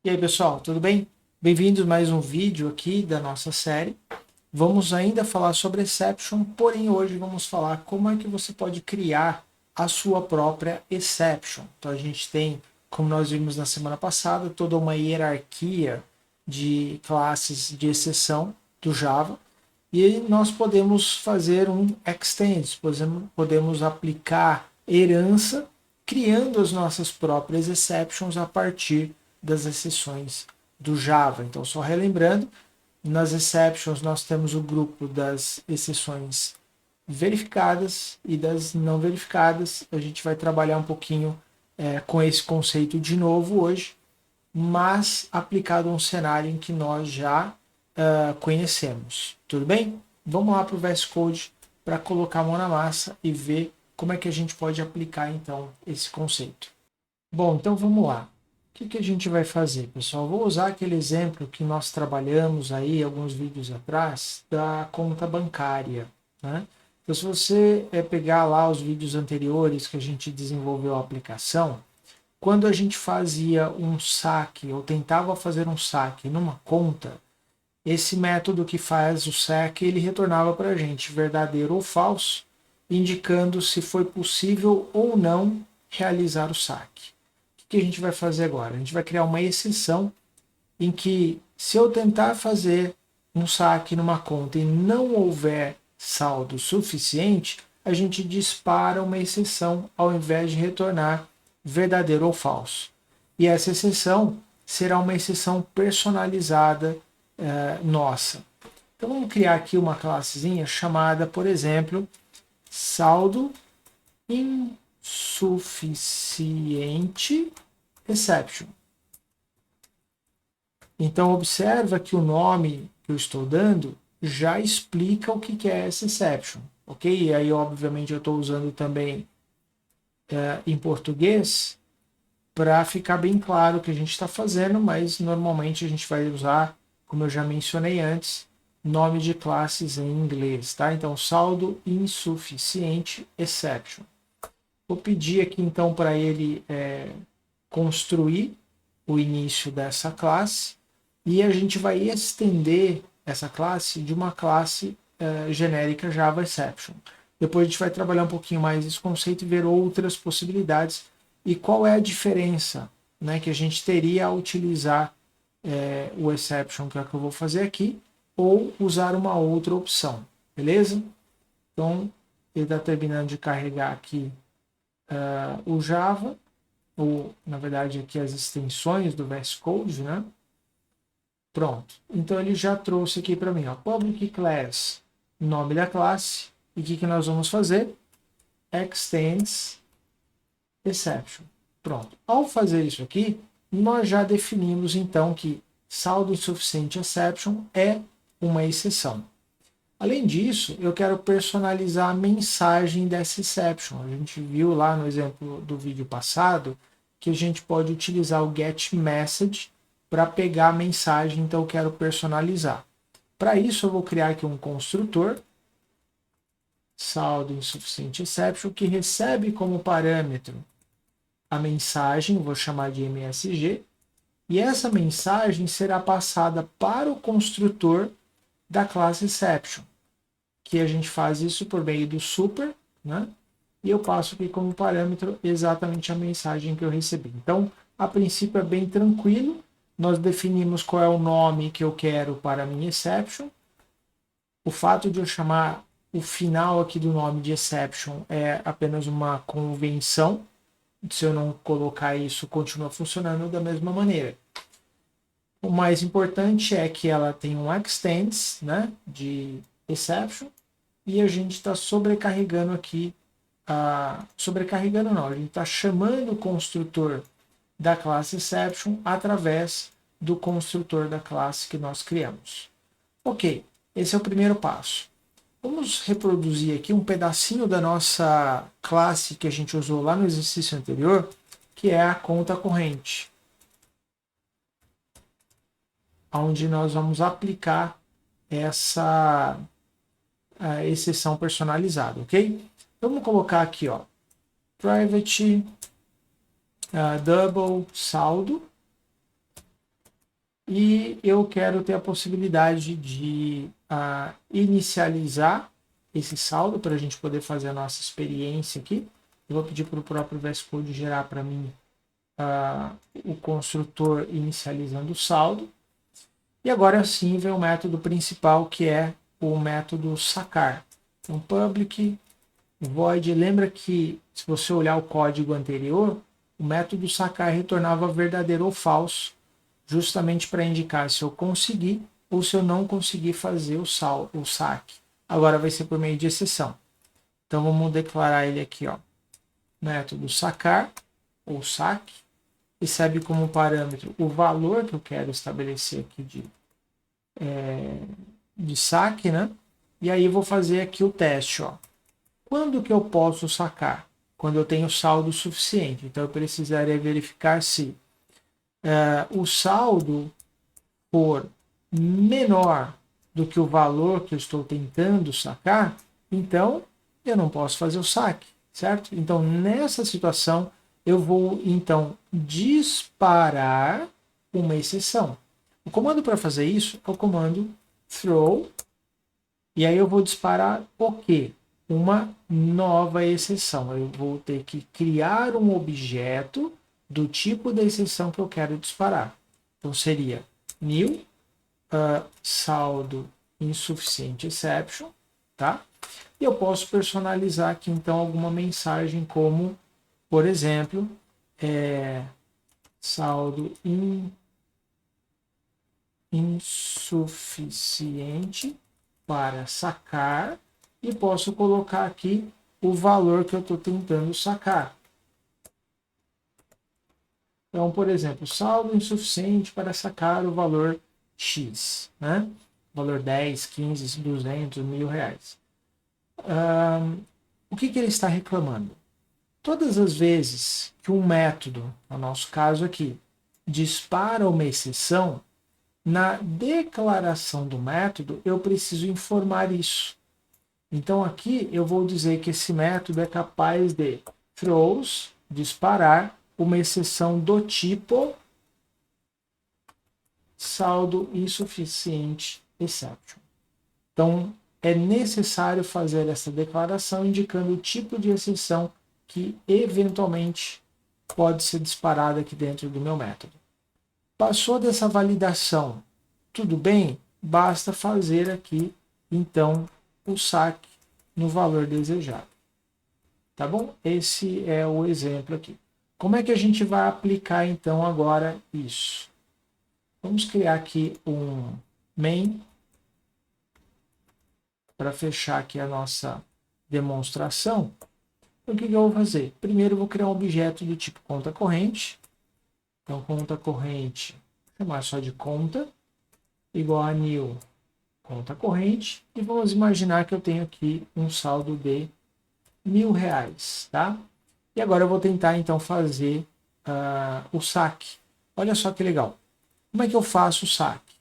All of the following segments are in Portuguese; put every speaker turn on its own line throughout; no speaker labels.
E aí, pessoal, tudo bem? Bem-vindos a mais um vídeo aqui da nossa série. Vamos ainda falar sobre exception, porém hoje vamos falar como é que você pode criar a sua própria exception. Então a gente tem, como nós vimos na semana passada, toda uma hierarquia de classes de exceção do Java e nós podemos fazer um extend, podemos aplicar herança criando as nossas próprias exceptions a partir das exceções do Java. Então, só relembrando, nas exceptions nós temos o grupo das exceções verificadas e das não verificadas. A gente vai trabalhar um pouquinho com esse conceito de novo hoje, mas aplicado a um cenário em que nós já conhecemos. Tudo bem? Vamos lá para o VS Code para colocar a mão na massa e ver como é que a gente pode aplicar então esse conceito. Bom, então vamos lá. O que a gente vai fazer, pessoal? Vou usar aquele exemplo que nós trabalhamos aí alguns vídeos atrás da conta bancária, né? Então, se você pegar lá os vídeos anteriores que a gente desenvolveu a aplicação, quando a gente fazia um saque ou tentava fazer um saque numa conta, esse método que faz o saque, ele retornava para a gente verdadeiro ou falso, indicando se foi possível ou não realizar o saque. O que a gente vai fazer agora? A gente vai criar uma exceção em que, se eu tentar fazer um saque numa conta e não houver saldo suficiente, a gente dispara uma exceção ao invés de retornar verdadeiro ou falso. E essa exceção será uma exceção personalizada nossa. Então vamos criar aqui uma classezinha chamada, por exemplo, saldo insuficiente exception. Então observa que o nome que eu estou dando já explica o que é essa exception, ok? E aí obviamente eu estou usando também em português para ficar bem claro o que a gente está fazendo, mas normalmente a gente vai usar, como eu já mencionei antes, nome de classes em inglês, tá? Então saldo insuficiente exception. Vou pedir aqui então para ele construir o início dessa classe e a gente vai estender essa classe de uma classe genérica Java Exception. Depois a gente vai trabalhar um pouquinho mais esse conceito e ver outras possibilidades e qual é a diferença, né, que a gente teria ao utilizar o exception, que é o que eu vou fazer aqui, ou usar uma outra opção, beleza? Então, ele está terminando de carregar aqui o Java, ou na verdade aqui as extensões do VS Code, né? Pronto. Então ele já trouxe aqui para mim, ó, public class, nome da classe, e o que nós vamos fazer? Extends exception. Pronto. Ao fazer isso aqui, nós já definimos então que saldo insuficiente exception é uma exceção. Além disso, eu quero personalizar a mensagem dessa exception. A gente viu lá no exemplo do vídeo passado que a gente pode utilizar o getMessage para pegar a mensagem, então eu quero personalizar. Para isso, eu vou criar aqui um construtor, saldo insuficiente exception, que recebe como parâmetro a mensagem, vou chamar de MSG, e essa mensagem será passada para o construtor da classe exception, que a gente faz isso por meio do super, né? E eu passo aqui como parâmetro exatamente a mensagem que eu recebi. Então, a princípio é bem tranquilo, nós definimos qual é o nome que eu quero para a minha exception. O fato de eu chamar o final aqui do nome de exception é apenas uma convenção. Se eu não colocar isso, continua funcionando da mesma maneira. O mais importante é que ela tem um extends, né, de exception, e a gente está sobrecarregando aqui, sobrecarregando não, a gente está chamando o construtor da classe exception através do construtor da classe que nós criamos. Ok, esse é o primeiro passo. Vamos reproduzir aqui um pedacinho da nossa classe que a gente usou lá no exercício anterior, que é a conta corrente, onde nós vamos aplicar essa exceção personalizada, ok? Vamos colocar aqui, ó, private double saldo e eu quero ter a possibilidade de inicializar esse saldo para a gente poder fazer a nossa experiência aqui. Eu vou pedir para o próprio VS Code gerar para mim o construtor inicializando o saldo. E agora sim vem o método principal, que é o método sacar. Então, public void, lembra que se você olhar o código anterior, o método sacar retornava verdadeiro ou falso, justamente para indicar se eu consegui ou se eu não consegui fazer o saque. Agora vai ser por meio de exceção. Então vamos declarar ele aqui, ó. Método sacar ou saque recebe como parâmetro o valor que eu quero estabelecer aqui de saque, né? E aí eu vou fazer aqui o teste, ó. Quando que eu posso sacar? Quando eu tenho saldo suficiente. Então eu precisaria verificar se o saldo for menor do que o valor que eu estou tentando sacar, então eu não posso fazer o saque, certo? Então nessa situação eu vou então disparar uma exceção. O comando para fazer isso é o comando throw, e aí eu vou disparar o quê? Uma nova exceção. Eu vou ter que criar um objeto do tipo da exceção que eu quero disparar. Então seria new saldo insuficiente exception, tá? E eu posso personalizar aqui então alguma mensagem como, por exemplo, saldo insuficiente para sacar, e posso colocar aqui o valor que eu estou tentando sacar. Então, por exemplo, saldo insuficiente para sacar o valor X, né? Valor 10, 15, 200, R$ 1.000. O que ele está reclamando? Todas as vezes que um método, no nosso caso aqui, dispara uma exceção, na declaração do método eu preciso informar isso. Então aqui eu vou dizer que esse método é capaz de throws, disparar uma exceção do tipo saldo insuficiente exception. Então é necessário fazer essa declaração indicando o tipo de exceção que eventualmente pode ser disparada aqui dentro do meu método. Passou dessa validação, tudo bem? Basta fazer aqui então o saque no valor desejado. Tá bom? Esse é o exemplo aqui. Como é que a gente vai aplicar então agora isso? Vamos criar aqui um main para fechar aqui a nossa demonstração. Então, o que eu vou fazer? Primeiro eu vou criar um objeto do tipo conta corrente. Então, conta corrente, vou chamar só de conta, igual a new conta corrente. E vamos imaginar que eu tenho aqui um saldo de R$ 1.000, tá? E agora eu vou tentar então fazer o saque. Olha só que legal. Como é que eu faço o saque?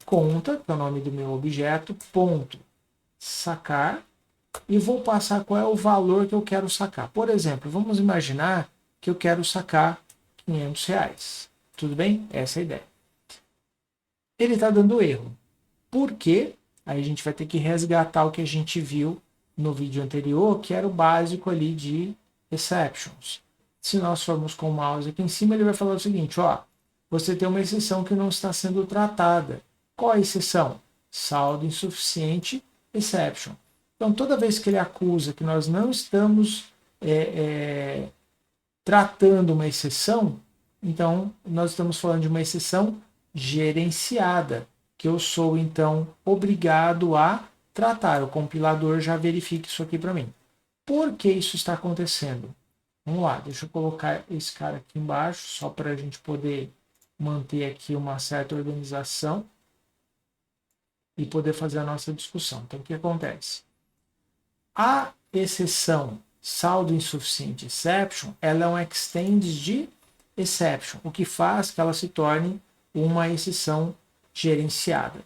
Conta, que é o nome do meu objeto, ponto sacar, e vou passar qual é o valor que eu quero sacar. Por exemplo, vamos imaginar que eu quero sacar R$ 500. Tudo bem? Essa é a ideia. Ele está dando erro. Por quê? Aí a gente vai ter que resgatar o que a gente viu no vídeo anterior, que era o básico ali de exceptions. Se nós formos com o mouse aqui em cima, ele vai falar o seguinte, ó, você tem uma exceção que não está sendo tratada. Qual a exceção? Saldo insuficiente exception. Então, toda vez que ele acusa que nós não estamos tratando uma exceção, então nós estamos falando de uma exceção gerenciada, que eu sou então obrigado a tratar. O compilador já verifica isso aqui para mim. Por que isso está acontecendo? Vamos lá, deixa eu colocar esse cara aqui embaixo, só para a gente poder manter aqui uma certa organização e poder fazer a nossa discussão. Então, o que acontece? A exceção saldo insuficiente exception, ela é um extend de exception, o que faz que ela se torne uma exceção gerenciada.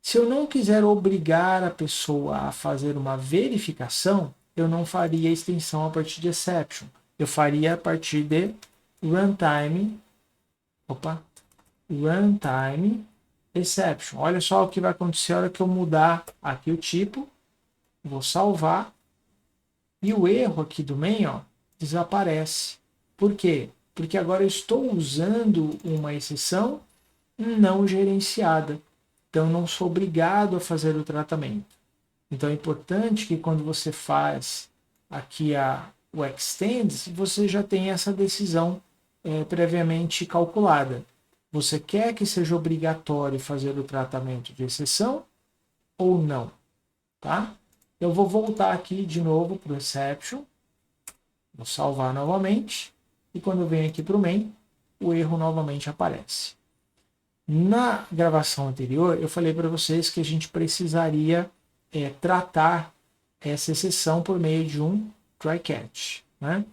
Se eu não quiser obrigar a pessoa a fazer uma verificação, eu não faria a extensão a partir de exception. Eu faria a partir de runtime. Opa! runtime exception. Olha só o que vai acontecer na hora que eu mudar aqui o tipo. Vou salvar. E o erro aqui do main, ó, desaparece. Por quê? Porque agora eu estou usando uma exceção não gerenciada. Então, não sou obrigado a fazer o tratamento. Então, é importante que quando você faz aqui o extends, você já tenha essa decisão previamente calculada. Você quer que seja obrigatório fazer o tratamento de exceção ou não? Tá? Eu vou voltar aqui de novo para o exception. Vou salvar novamente. E quando eu venho aqui para o main, o erro novamente aparece. Na gravação anterior, eu falei para vocês que a gente precisaria tratar essa exceção por meio de um try catch. Né?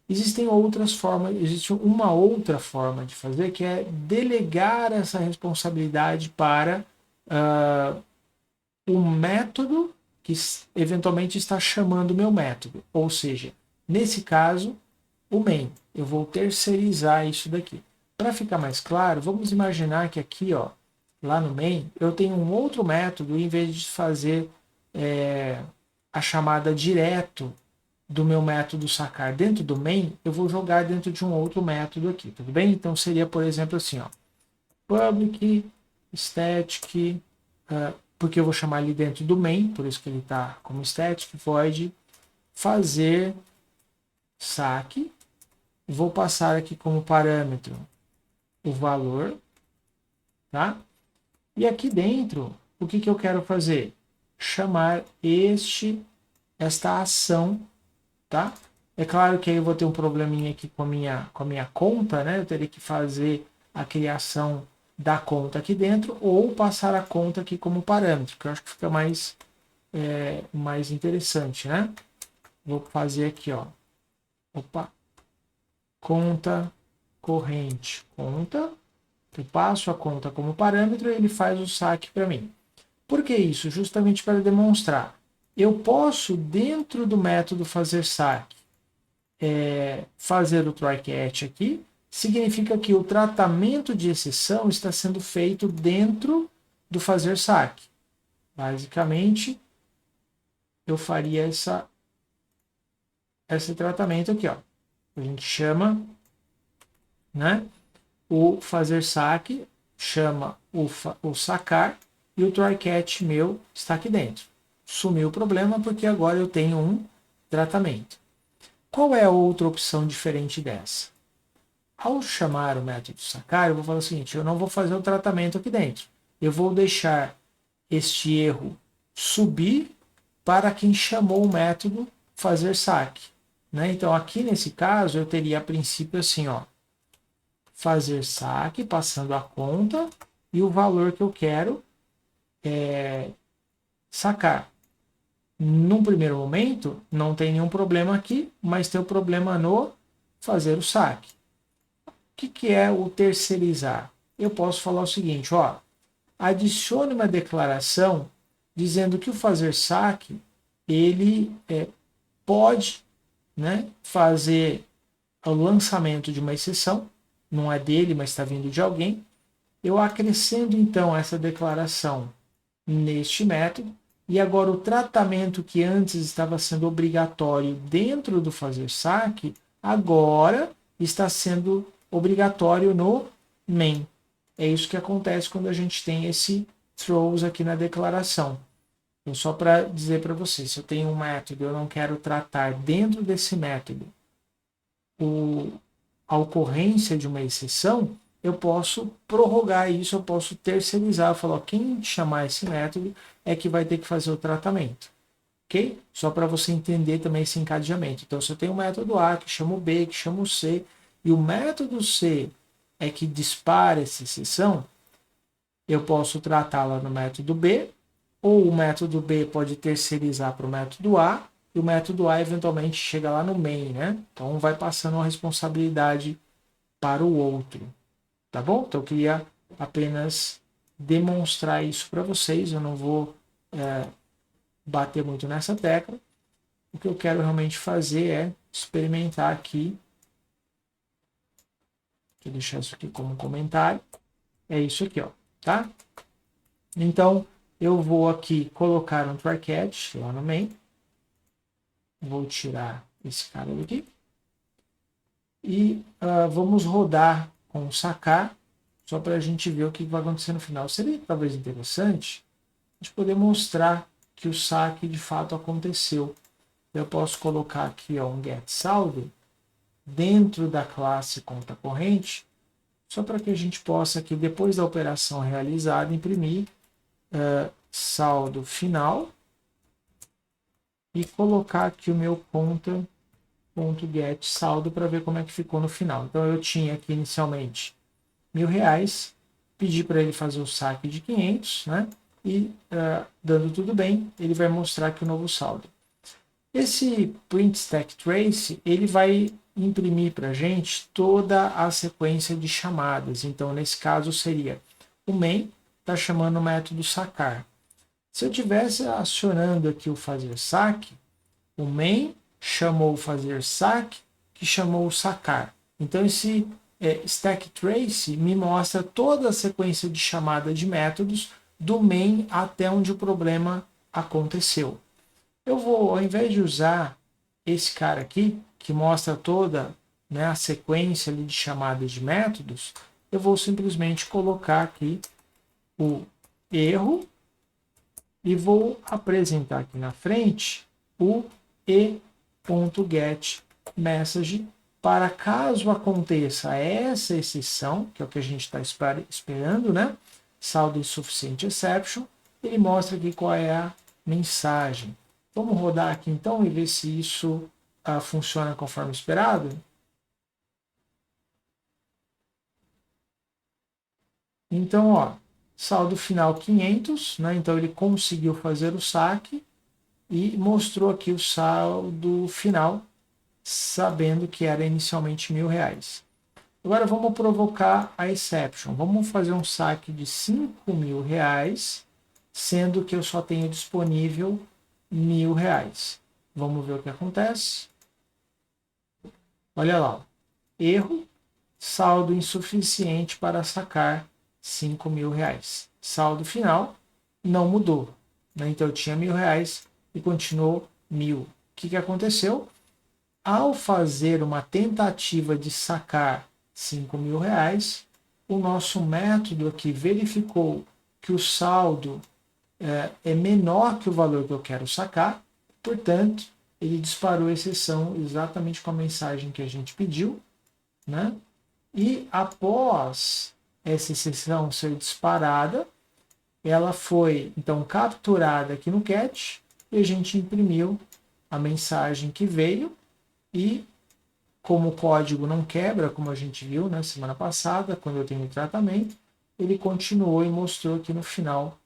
Existem outras formas, existe uma outra forma de fazer, que é delegar essa responsabilidade para o método que eventualmente está chamando o meu método. Ou seja, nesse caso, o main. Eu vou terceirizar isso daqui. Para ficar mais claro, vamos imaginar que aqui, ó, lá no main, eu tenho um outro método, em vez de fazer a chamada direto do meu método sacar dentro do main, eu vou jogar dentro de um outro método aqui, tudo bem? Então seria, por exemplo, assim, ó, public static, porque eu vou chamar ele dentro do main, por isso que ele está como static void, fazer saque. Vou passar aqui como parâmetro o valor, tá? E aqui dentro, o que eu quero fazer? Chamar esta ação, tá? É claro que aí eu vou ter um probleminha aqui com a minha conta, né? Eu teria que fazer a criação da conta aqui dentro ou passar a conta aqui como parâmetro, que eu acho que fica mais interessante, né? Vou fazer aqui, ó. Opa. Conta corrente, conta. Eu passo a conta como parâmetro e ele faz o saque para mim. Por que isso? Justamente para demonstrar. Eu posso, dentro do método fazer saque, fazer o try catch aqui. Significa que o tratamento de exceção está sendo feito dentro do fazer saque. Basicamente, eu faria esse tratamento aqui, ó. A gente chama, né, o fazer saque, chama o sacar, e o try catch meu está aqui dentro. Sumiu o problema porque agora eu tenho um tratamento. Qual é a outra opção diferente dessa? Ao chamar o método sacar, eu vou falar o seguinte, eu não vou fazer o tratamento aqui dentro. Eu vou deixar este erro subir para quem chamou o método fazer saque. Né? Então, aqui nesse caso, eu teria a princípio assim, ó, fazer saque, passando a conta e o valor que eu quero sacar. Num primeiro momento, não tem nenhum problema aqui, mas tem o problema no fazer o saque. O que é o terceirizar? Eu posso falar o seguinte, ó, adicione uma declaração dizendo que o fazer saque, ele pode, né, fazer o lançamento de uma exceção, não é dele, mas está vindo de alguém. Eu acrescento então essa declaração neste método, e agora o tratamento que antes estava sendo obrigatório dentro do fazer saque, agora está sendo obrigatório no main. É isso que acontece quando a gente tem esse throws aqui na declaração. Então, só para dizer para vocês, se eu tenho um método e eu não quero tratar dentro desse método a ocorrência de uma exceção, eu posso prorrogar isso, eu posso terceirizar, eu falo, ó, quem chamar esse método é que vai ter que fazer o tratamento. Ok? Só para você entender também esse encadeamento. Então, se eu tenho o método A, que chama o B, que chama o C, e o método C é que dispara essa exceção, eu posso tratá-la no método B, ou o método B pode terceirizar para o método A, e o método A eventualmente chega lá no main, né? Então vai passando a responsabilidade para o outro, tá bom? Então eu queria apenas demonstrar isso para vocês, eu não vou bater muito nessa tecla. O que eu quero realmente fazer é experimentar aqui. Vou deixar isso aqui como comentário. é isso aqui, ó, tá? Então, eu vou aqui colocar um try catch lá no main. Vou tirar esse cara daqui. E vamos rodar com sacar, só para a gente ver o que vai acontecer no final. Seria talvez interessante a gente poder mostrar que o saque de fato aconteceu. Eu posso colocar aqui ó, um get saldo dentro da classe conta corrente, só para que a gente possa aqui, depois da operação realizada, imprimir saldo final e colocar aqui o meu conta.get saldo para ver como é que ficou no final. Então eu tinha aqui inicialmente R$1.000, pedi para ele fazer o saque de 500, né? E dando tudo bem, ele vai mostrar aqui o novo saldo. Esse print stack trace, ele vai imprimir para a gente toda a sequência de chamadas. Então, nesse caso, seria o main está chamando o método sacar. Se eu tivesse acionando aqui o fazer saque, o main chamou o fazer saque, que chamou o sacar. Então, esse stack trace me mostra toda a sequência de chamada de métodos do main até onde o problema aconteceu. Eu vou, ao invés de usar esse cara aqui, que mostra toda, né, a sequência ali de chamadas de métodos, eu vou simplesmente colocar aqui o erro e vou apresentar aqui na frente o e.getMessage para caso aconteça essa exceção, que é o que a gente está esperando, né? Saldo insuficiente exception, ele mostra aqui qual é a mensagem. Vamos rodar aqui então e ver se isso funciona conforme esperado. Então, ó, saldo final 500, né? Então ele conseguiu fazer o saque e mostrou aqui o saldo final, sabendo que era inicialmente R$1.000. Agora vamos provocar a exception. Vamos fazer um saque de R$5.000, sendo que eu só tenho disponível R$1.000. Vamos ver o que acontece. Olha lá, erro, saldo insuficiente para sacar R$5.000. Saldo final não mudou, né? Então eu tinha R$1.000 e continuou 1.000. O que aconteceu? Ao fazer uma tentativa de sacar R$5.000, o nosso método aqui verificou que o saldo é menor que o valor que eu quero sacar, portanto, ele disparou a exceção exatamente com a mensagem que a gente pediu, né? E após essa exceção ser disparada, ela foi então capturada aqui no catch e a gente imprimiu a mensagem que veio e como o código não quebra, como a gente viu na semana passada, quando eu tenho o tratamento, ele continuou e mostrou aqui no final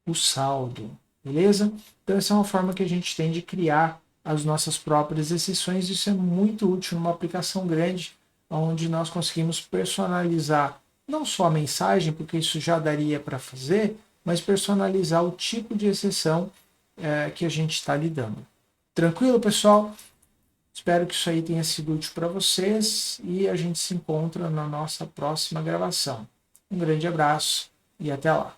o saldo, beleza? Então essa é uma forma que a gente tem de criar as nossas próprias exceções. Isso é muito útil numa aplicação grande, onde nós conseguimos personalizar não só a mensagem, porque isso já daria para fazer, mas personalizar o tipo de exceção que a gente está lidando. Tranquilo, pessoal? Espero que isso aí tenha sido útil para vocês e a gente se encontra na nossa próxima gravação. Um grande abraço e até lá!